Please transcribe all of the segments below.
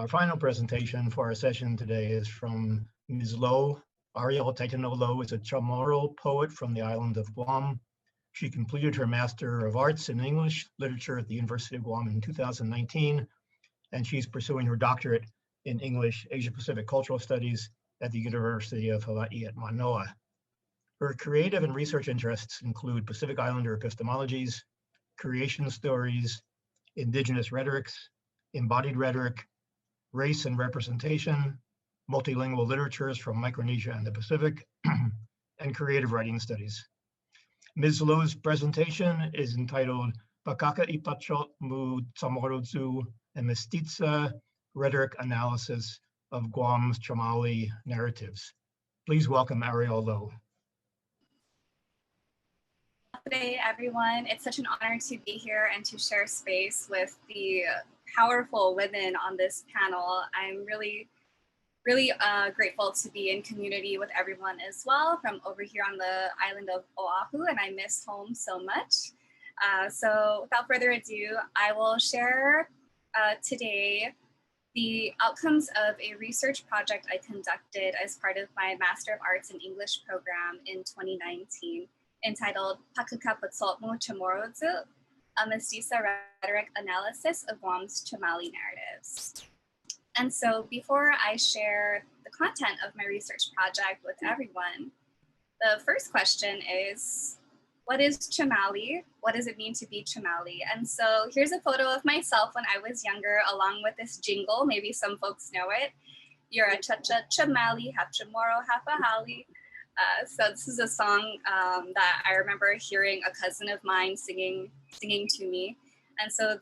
Our final presentation for our session today is from Ms. Lowe. Arielle Lowe is a Chamorro poet from the island of Guam. She completed her Master of Arts in English Literature at the University of Guam in 2019, and she's pursuing her doctorate in English Asia Pacific Cultural Studies at the University of Hawaii at Manoa. Her creative and research interests include Pacific Islander epistemologies, creation stories, indigenous rhetorics, embodied rhetoric, race and representation, multilingual literatures from Micronesia and the Pacific, and creative writing studies. Ms. Lowe's presentation is entitled Pakaka y Pachot-mu and Mestisa, Rhetoric Analysis of Guam's Chamaole Narratives. Please welcome Arielle Lowe. Today, everyone. It's such an honor to be here and to share space with the powerful women on this panel. I'm really grateful to be in community with everyone as well from over here on the island of Oahu, and I miss home so much. So without further ado, I will share today the outcomes of a research project I conducted as part of my Master of Arts in English program in 2019, entitled Pakaka Pachot-mu Chamorros, a Mestisa Rhetoric Analysis of Guam's Chamaole Narratives. And so before I share the content of my research project with everyone, the first question is, what is Chamaole? What does it mean to be Chamaole? And so here's a photo of myself when I was younger, along with this jingle. Maybe some folks know it. You're a cha-cha Chamaole, half Chamorro, half a Hali. So this is a song that I remember hearing a cousin of mine singing to me. And so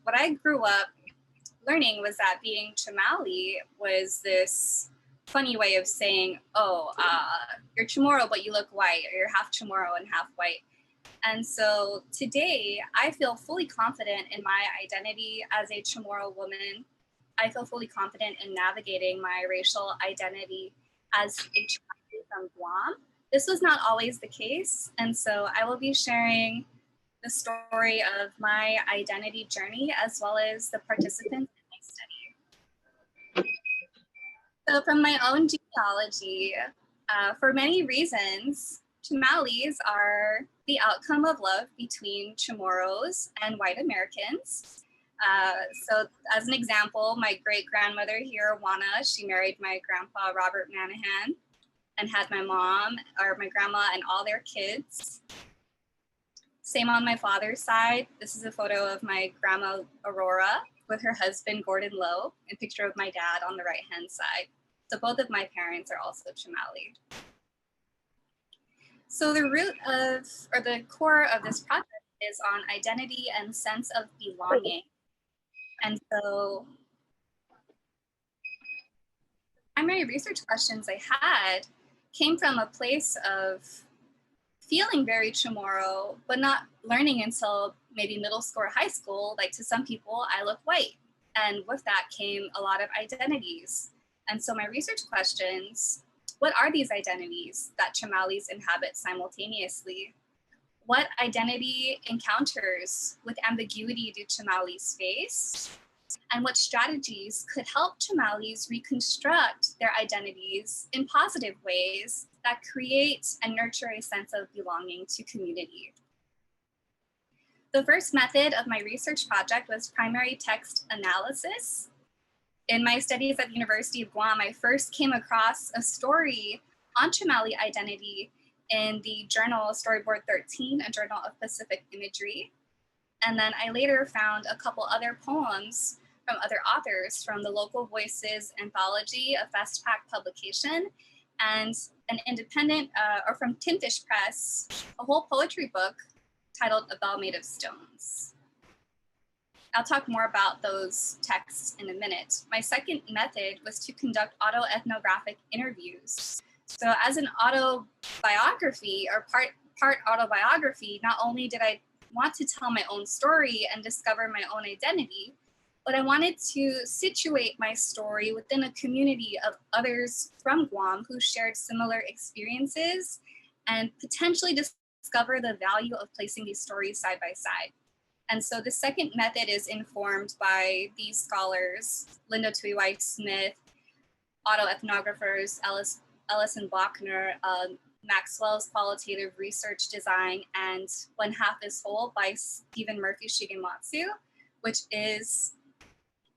what I grew up learning was that being Chamaole was this funny way of saying, oh, you're Chamorro, but you look white, or you're half Chamorro and half white. And so today, I feel fully confident in my identity as a Chamorro woman. I feel fully confident in navigating my racial identity as a Chamaole from Guam. This was not always the case. And so I will be sharing the story of my identity journey as well as the participants in my study. So from my own genealogy, for many reasons, Chamaoles are the outcome of love between Chamorros and white Americans. So as an example, my great-grandmother here, Juana, she married my grandpa, Robert Manahan, and had my mom, or my grandma, and all their kids. Same on my father's side. This is a photo of my grandma, Aurora, with her husband, Gordon Lowe, and a picture of my dad on the right-hand side. So both of my parents are also Chamaole. So the root of, or the core of this project is on identity and sense of belonging. And so primary research questions I had came from a place of feeling very Chamorro, but not learning until maybe middle school or high school, like to some people, I look white. And with that came a lot of identities. And so my research questions, what are these identities that Chamaoles inhabit simultaneously? What identity encounters with ambiguity do Chamaoles face? And what strategies could help Chamaoles reconstruct their identities in positive ways that create and nurture a sense of belonging to community? The first method of my research project was primary text analysis. In my studies at the University of Guam, I first came across a story on Chamaole identity in the journal Storyboard 13, a journal of Pacific imagery. And then I later found a couple other poems from other authors from the Local Voices anthology, a FestPac publication, and an independent, or from Tinfish Press, a whole poetry book titled A Bell Made of Stones. I'll talk more about those texts in a minute. My second method was to conduct autoethnographic interviews. So as an autobiography, or part autobiography, not only did I want to tell my own story and discover my own identity, but I wanted to situate my story within a community of others from Guam who shared similar experiences and potentially discover the value of placing these stories side by side. And so the second method is informed by these scholars, Linda Tuiwai Smith, autoethnographers Ellis and Bachner, Maxwell's Qualitative Research Design, and When Half is Whole by Stephen Murphy Shigematsu, which is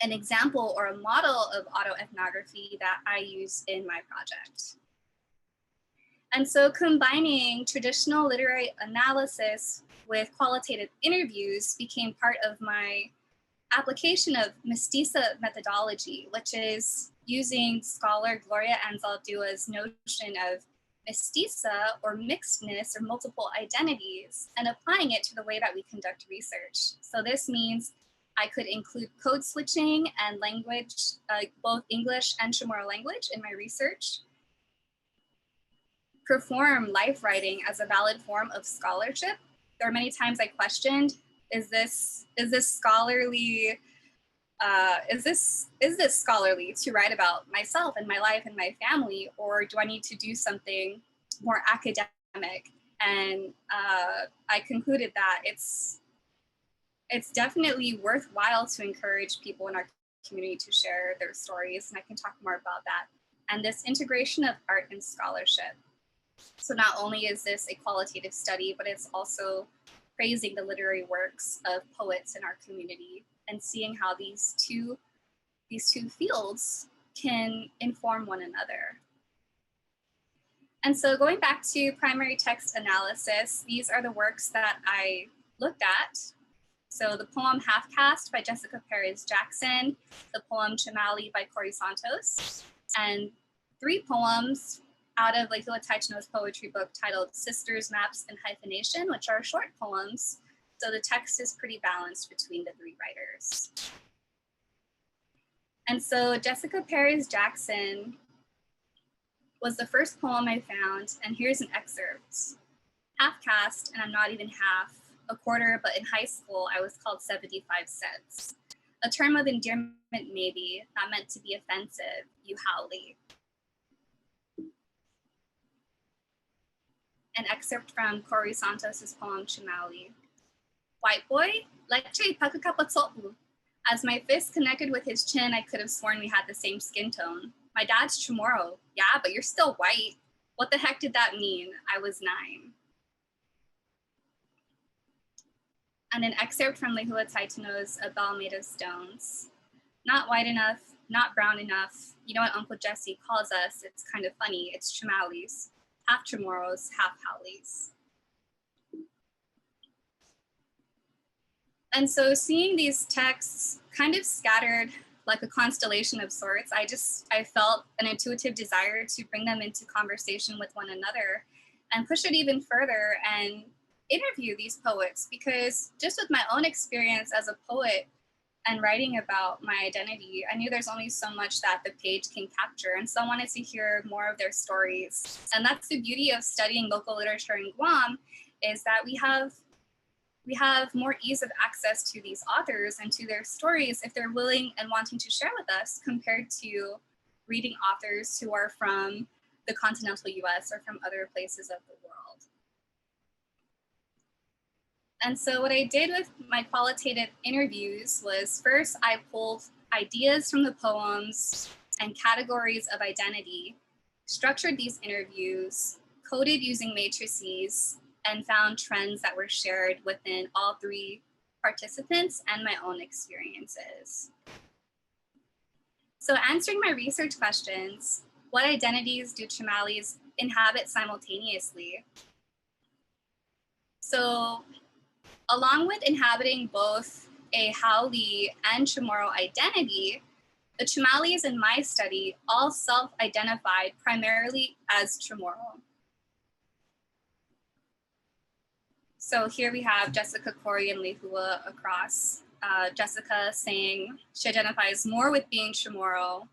an example or a model of autoethnography that I use in my project. And so combining traditional literary analysis with qualitative interviews became part of my application of Mestisa methodology, which is using scholar Gloria Anzaldua's notion of Mestisa or mixedness or multiple identities and applying it to the way that we conduct research. So this means I could include code switching and language, both English and Chamorro language in my research, perform life writing as a valid form of scholarship. There are many times I questioned, is this scholarly? Is this scholarly to write about myself and my life and my family, or do I need to do something more academic? And I concluded that it's definitely worthwhile to encourage people in our community to share their stories, and I can talk more about that. And this integration of art and scholarship. So not only is this a qualitative study, but it's also praising the literary works of poets in our community and seeing how these two fields can inform one another. And so going back to primary text analysis, these are the works that I looked at. So the poem Half Caste by Jessica Perez-Jackson, the poem Chamaole by Corey Santos, and 3 poems out of Lehua Taitano's poetry book titled Sisters, Maps, and Hyphenation, which are short poems. So the text is pretty balanced between the 3 writers. And so Jessica Perez-Jackson was the first poem I found, and here's an excerpt. Half caste, and I'm not even half, a quarter, but in high school, I was called 75 cents. A term of endearment, maybe, not meant to be offensive, you howly. An excerpt from Corey Santos's poem, Chamaole. White boy, leche Pakaka Pachot-mu. As my fist connected with his chin, I could have sworn we had the same skin tone. My dad's Chamorro. Yeah, but you're still white. What the heck did that mean? I was 9. And an excerpt from Lehua Taitano's A Bell Made of Stones. Not white enough, not brown enough. You know what Uncle Jesse calls us? It's kind of funny. It's Chamaoles. Half Chamorros, half howlies. And so seeing these texts kind of scattered like a constellation of sorts, I felt an intuitive desire to bring them into conversation with one another and push it even further and interview these poets, because just with my own experience as a poet and writing about my identity, I knew there's only so much that the page can capture. And so I wanted to hear more of their stories. And that's the beauty of studying local literature in Guam, is that we have more ease of access to these authors and to their stories if they're willing and wanting to share with us, compared to reading authors who are from the continental US or from other places of the world. And so what I did with my qualitative interviews was, first I pulled ideas from the poems and categories of identity, structured these interviews, coded using matrices, and found trends that were shared within all 3 participants and my own experiences. So answering my research questions, what identities do Chamaoles inhabit simultaneously? So along with inhabiting both a Haole and Chamorro identity, the Chamaoles in my study all self-identified primarily as Chamorro. So here we have Jessica, Corey, and Lehua across. Jessica saying she identifies more with being Chamorro.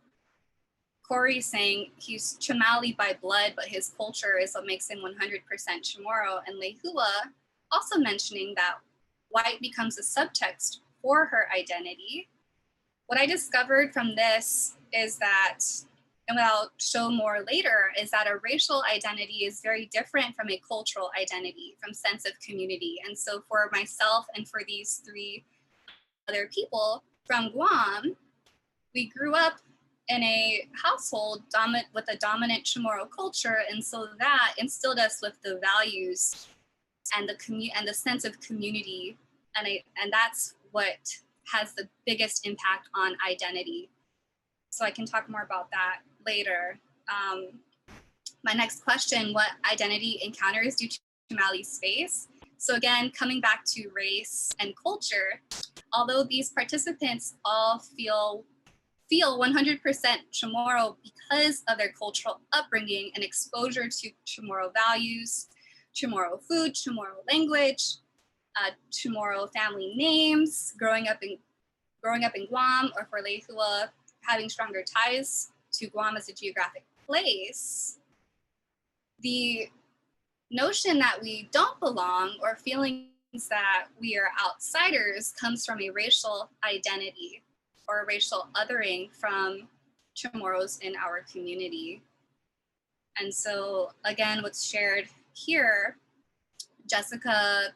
Corey saying he's Chamaole by blood, but his culture is what makes him 100% Chamorro. And Lehua also mentioning that white becomes a subtext for her identity. What I discovered from this is that And what I'll show more later is that a racial identity is very different from a cultural identity, from sense of community. And so for myself and for these 3 other people from Guam, we grew up in a household with a dominant Chamorro culture. And so that instilled us with the values and the sense of community. And that's what has the biggest impact on identity. So I can talk more about that later. My next question, what identity encounters do Chamaoles face? So again, coming back to race and culture, although these participants all feel 100% Chamorro because of their cultural upbringing and exposure to Chamorro values, Chamorro food, Chamorro language, Chamorro family names, growing up in Guam, or for Lehua, having stronger ties to Guam as a geographic place, the notion that we don't belong or feelings that we are outsiders comes from a racial identity or a racial othering from Chamorros in our community. And so again, what's shared here, Jessica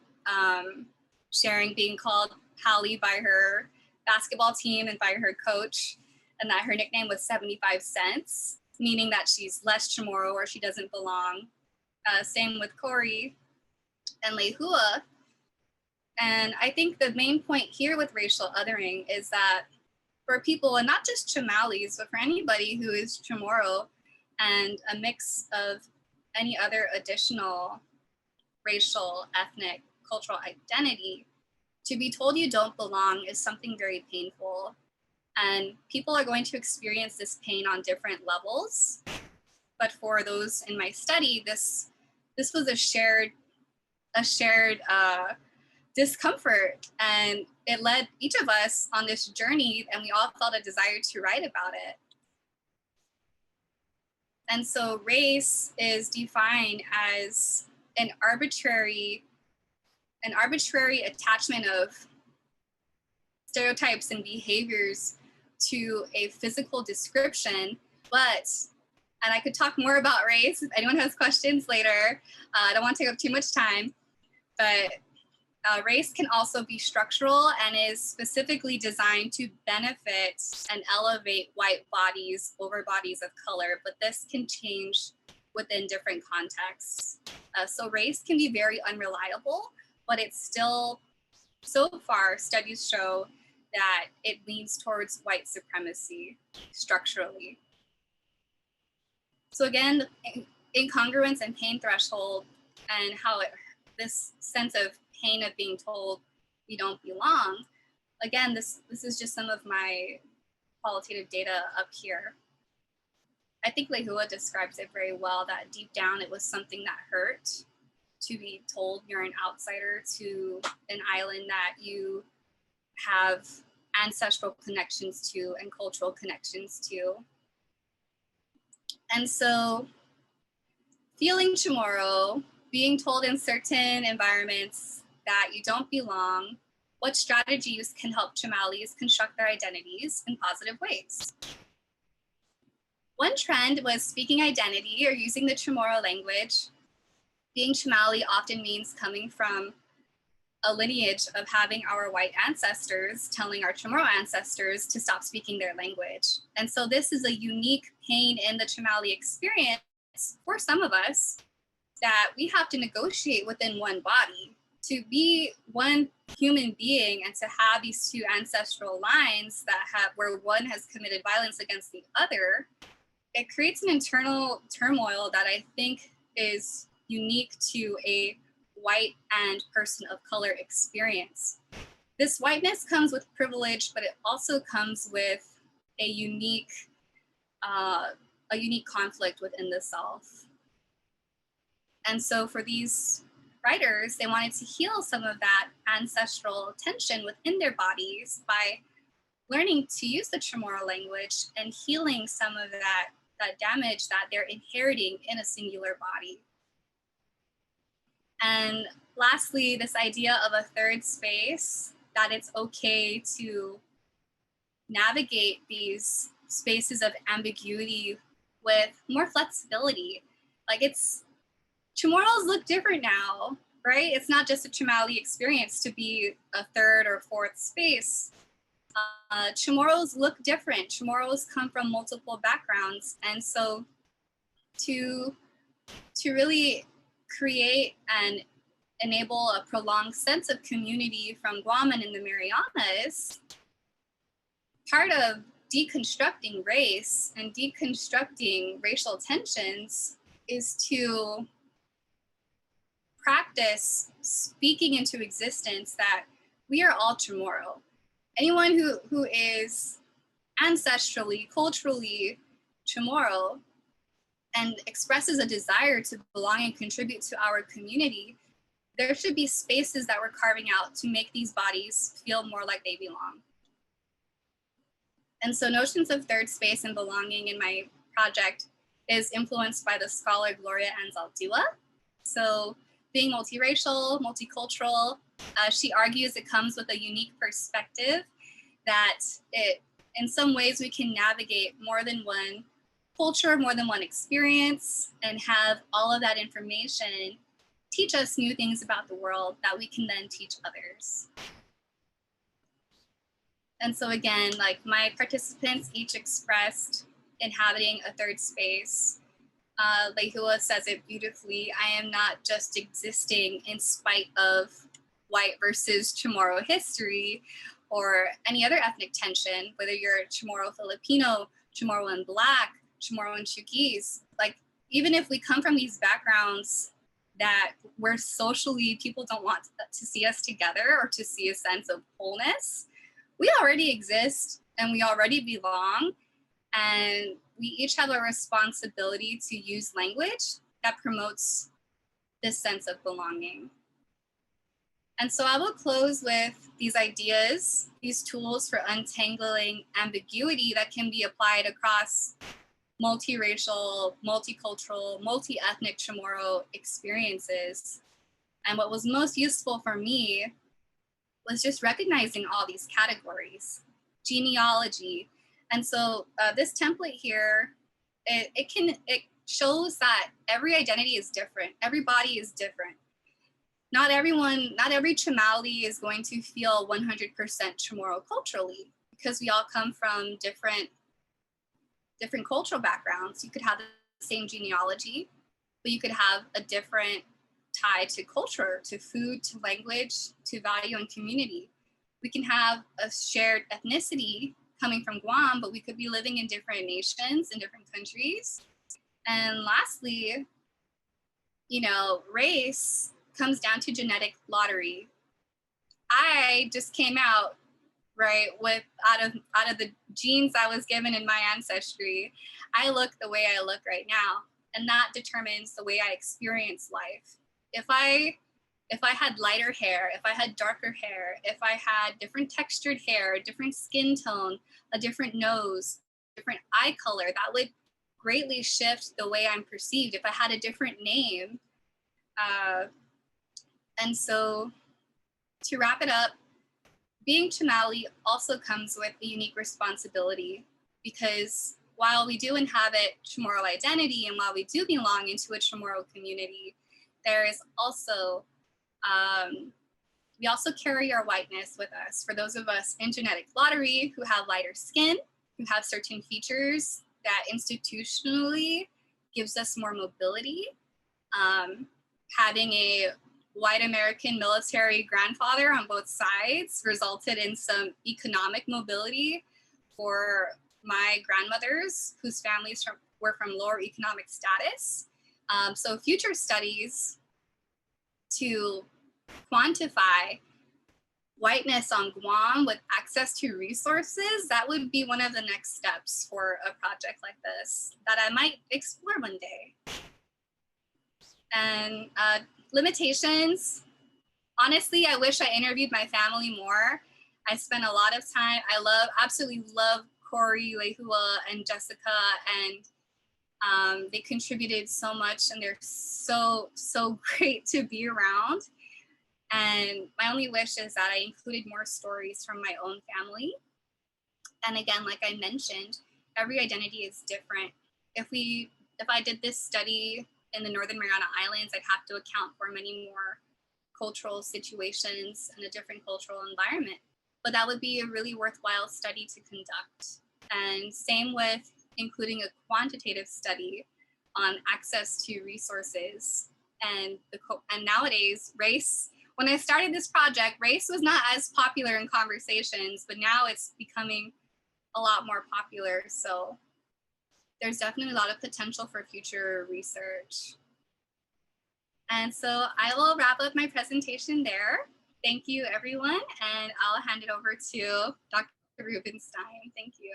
sharing being called Hallie by her basketball team and by her coach, and that her nickname was 75 cents, meaning that she's less Chamorro or she doesn't belong. Same with Corey and Lehua. And I think the main point here with racial othering is that for people, and not just Chamaoles, but for anybody who is Chamorro and a mix of any other additional racial, ethnic, cultural identity, to be told you don't belong is something very painful. And people are going to experience this pain on different levels. But for those in my study, this was a shared discomfort, and it led each of us on this journey, and we all felt a desire to write about it. And so race is defined as an arbitrary attachment of stereotypes and behaviors to a physical description, and I could talk more about race if anyone has questions later. I don't want to take up too much time, but race can also be structural and is specifically designed to benefit and elevate white bodies over bodies of color, but this can change within different contexts. So race can be very unreliable, but it's still, so far, studies show that it leans towards white supremacy structurally. So again, incongruence and pain threshold, and how this sense of pain of being told you don't belong. Again, this is just some of my qualitative data up here. I think Lehua describes it very well, that deep down it was something that hurt to be told you're an outsider to an island that you have ancestral connections to and cultural connections to. And so feeling Chamorro, being told in certain environments that you don't belong, what strategies can help Chamaoles construct their identities in positive ways? One trend was speaking identity or using the Chamorro language. Being Chamaole often means coming from a lineage of having our white ancestors telling our Chamorro ancestors to stop speaking their language. And so this is a unique pain in the Chamaole experience for some of us, that we have to negotiate within one body. To be one human being and to have these two ancestral lines where one has committed violence against the other, it creates an internal turmoil that I think is unique to a white and person of color experience. This whiteness comes with privilege, but it also comes with a unique conflict within the self. And so for these writers, they wanted to heal some of that ancestral tension within their bodies by learning to use the Chamorro language and healing some of that damage that they're inheriting in a singular body. And lastly, this idea of a third space, that it's okay to navigate these spaces of ambiguity with more flexibility. Like Chamorros look different now, right? It's not just a Chamaole experience to be a third or fourth space. Chamorros look different. Chamorros come from multiple backgrounds. And so to really create and enable a prolonged sense of community from Guam and in the Marianas, part of deconstructing race and deconstructing racial tensions is to practice speaking into existence that we are all Chamorro. Anyone who is ancestrally, culturally Chamorro and expresses a desire to belong and contribute to our community, there should be spaces that we're carving out to make these bodies feel more like they belong. And so notions of third space and belonging in my project is influenced by the scholar Gloria Anzaldúa. So being multiracial, multicultural, she argues it comes with a unique perspective that in some ways we can navigate more than one culture, more than one experience, and have all of that information teach us new things about the world that we can then teach others. And so again, like my participants each expressed inhabiting a third space. Lehua says it beautifully. I am not just existing in spite of white versus Chamorro history or any other ethnic tension, whether you're Chamorro Filipino, Chamorro and Black, Chamorro and Chuukese. Like, even if we come from these backgrounds that where socially people don't want to see us together or to see a sense of wholeness, we already exist and we already belong. And we each have a responsibility to use language that promotes this sense of belonging. And so I will close with these ideas, these tools for untangling ambiguity that can be applied across multiracial, multicultural, multi-ethnic Chamorro experiences. And what was most useful for me was just recognizing all these categories, genealogy. And so this template here, it shows that every identity is different. Every body is different. Not every Chamaole is going to feel 100% Chamorro culturally, because we all come from different cultural backgrounds. You could have the same genealogy, but you could have a different tie to culture, to food, to language, to value and community. We can have a shared ethnicity coming from Guam, but we could be living in different nations, in different countries. And lastly, race comes down to genetic lottery. I just came out, right, with out of the genes I was given in my ancestry. I look the way I look right now, and that determines the way I experience life. If I had lighter hair, if I had darker hair, if I had different textured hair, a different skin tone, a different nose, different eye color, that would greatly shift the way I'm perceived. If I had a different name. And so to wrap it up, being Chamaole also comes with a unique responsibility, because while we do inhabit Chamorro identity and while we do belong into a Chamorro community, there is also, we also carry our whiteness with us. For those of us in genetic lottery who have lighter skin, who have certain features that institutionally gives us more mobility, having a white American military grandfather on both sides resulted in some economic mobility for my grandmothers whose families were from lower economic status. So future studies to quantify whiteness on Guam with access to resources, that would be one of the next steps for a project like this that I might explore one day. And limitations, honestly, I wish I interviewed my family more. I spent a lot of time, absolutely love Corey, Lehua, and Jessica, and they contributed so much, and they're so great to be around. And my only wish is that I included more stories from my own family. And again, like I mentioned, every identity is different. if I did this study in the Northern Mariana Islands, I'd have to account for many more cultural situations and a different cultural environment. But that would be a really worthwhile study to conduct. And same with including a quantitative study on access to resources. And nowadays, race, when I started this project, race was not as popular in conversations, but now it's becoming a lot more popular. So there's definitely a lot of potential for future research. And so I will wrap up my presentation there. Thank you, everyone, and I'll hand it over to Dr. Rubenstein. Thank you.